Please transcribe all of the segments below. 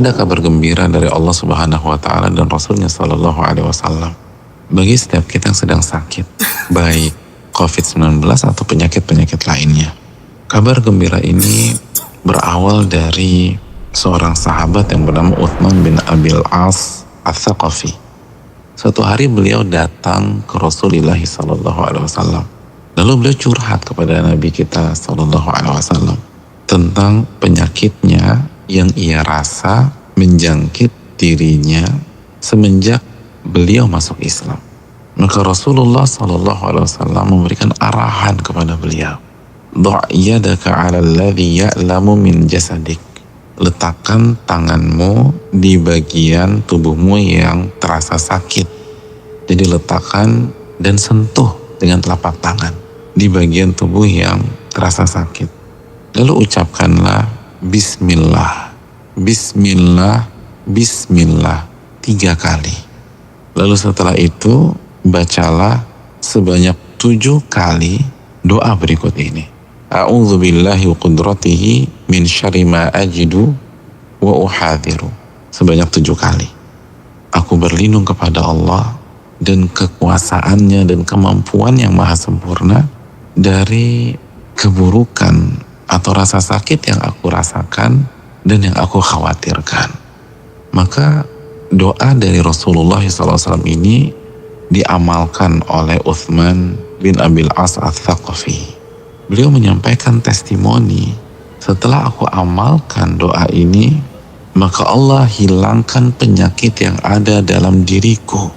ada kabar gembira dari Allah Subhanahu wa Ta'ala dan Rasulnya Sallallahu Alaihi Wasallam bagi setiap kita yang sedang sakit, baik COVID-19 atau penyakit-penyakit lainnya. Kabar gembira ini berawal dari seorang sahabat yang bernama Uthman bin Abil As Ats-Tsaqafi. Suatu hari beliau datang ke Rasulullah Sallallahu Alaihi Wasallam. Lalu beliau curhat kepada Nabi kita Sallallahu Alaihi Wasallam tentang penyakitnya yang ia rasa menjangkit dirinya semenjak beliau masuk Islam. Maka Rasulullah Sallallahu Alaihi Wasallam memberikan arahan kepada beliau, "Dha' yadaka 'ala alladhi ya'lamu min jasadik." Letakkan tanganmu di bagian tubuhmu yang terasa sakit. Jadi letakkan dan sentuh dengan telapak tangan di bagian tubuh yang terasa sakit. Lalu ucapkanlah Bismillah, Bismillah, Bismillah 3 kali. Lalu setelah itu bacalah sebanyak 7 kali doa berikut ini. A'udzu billahi wa qudratihi min syarri ma ajidu wa uhadhiru. Sebanyak 7 kali. Aku berlindung kepada Allah dan kekuasaannya dan kemampuan yang maha sempurna dari keburukan atau rasa sakit yang aku rasakan dan yang aku khawatirkan. Maka doa dari Rasulullah SAW ini diamalkan oleh Uthman bin Abil As Ats-Tsaqafi. Beliau menyampaikan testimoni, setelah aku amalkan doa ini, maka Allah hilangkan penyakit yang ada dalam diriku.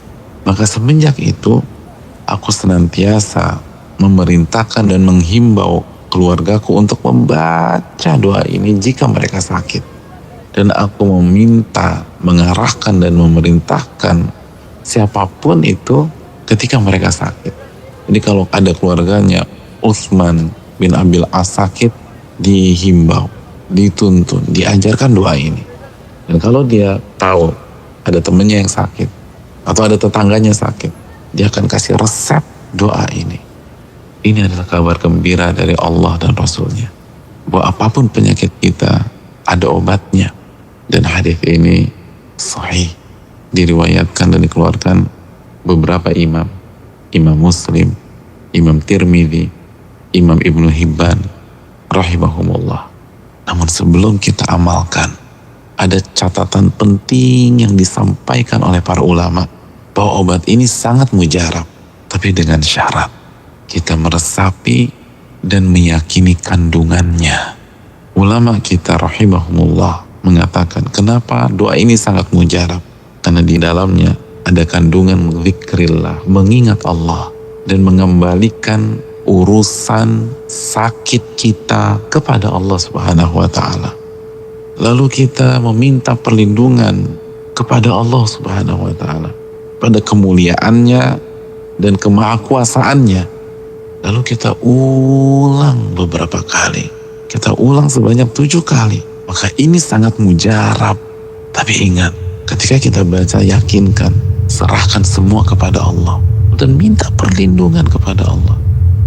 Maka semenjak itu, aku senantiasa memerintahkan dan menghimbau keluargaku untuk membaca doa ini jika mereka sakit. Dan aku meminta, mengarahkan dan memerintahkan siapapun itu ketika mereka sakit. Jadi kalau ada keluarganya Uthman bin Abil As sakit, dihimbau, dituntun, diajarkan doa ini. Dan kalau dia tahu ada temannya yang sakit atau ada tetangganya sakit, dia akan kasih resep doa ini. Ini adalah kabar gembira dari Allah dan Rasulnya bahwa apapun penyakit kita ada obatnya. Dan hadis ini sahih, diriwayatkan dan dikeluarkan beberapa imam Muslim, Imam Tirmidzi, Imam Ibnu Hibban rahimahumullah. Namun sebelum kita amalkan, ada catatan penting yang disampaikan oleh para ulama bahwa obat ini sangat mujarab, tapi dengan syarat kita meresapi dan meyakini kandungannya. Ulama kita rahimahumullah mengatakan, kenapa doa ini sangat mujarab? Karena di dalamnya ada kandungan zikrillah, mengingat Allah dan mengembalikan urusan sakit kita kepada Allah Subhanahu wa Ta'ala. Lalu kita meminta perlindungan kepada Allah Subhanahu wa Ta'ala pada kemuliaannya dan kemahakuasaannya. Lalu kita ulang beberapa kali, kita ulang sebanyak 7 kali. Maka ini sangat mujarab. Tapi ingat, ketika kita baca, yakinkan, serahkan semua kepada Allah dan minta perlindungan kepada Allah.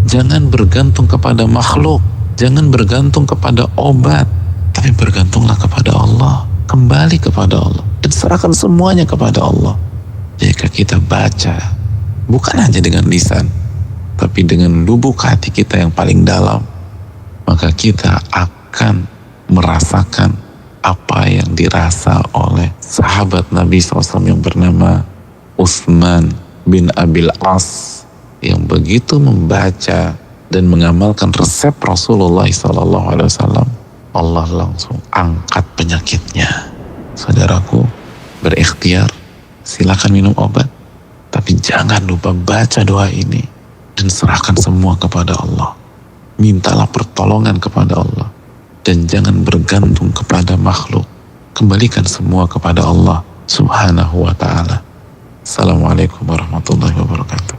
Jangan bergantung kepada makhluk, jangan bergantung kepada obat, tapi bergantunglah kepada Allah, kembali kepada Allah dan serahkan semuanya kepada Allah. Jika kita baca bukan hanya dengan lisan, tapi dengan lubuk hati kita yang paling dalam, maka kita akan merasakan apa yang dirasa oleh sahabat Nabi SAW yang bernama Uthman bin Abil As, yang begitu membaca dan mengamalkan resep Rasulullah SAW, Allah langsung angkat penyakitnya. Saudaraku, berikhtiar, silakan minum obat, tapi jangan lupa baca doa ini dan serahkan semua kepada Allah. Mintalah pertolongan kepada Allah dan jangan bergantung kepada makhluk. Kembalikan semua kepada Allah Subhanahu wa Ta'ala. Assalamualaikum warahmatullahi wabarakatuh.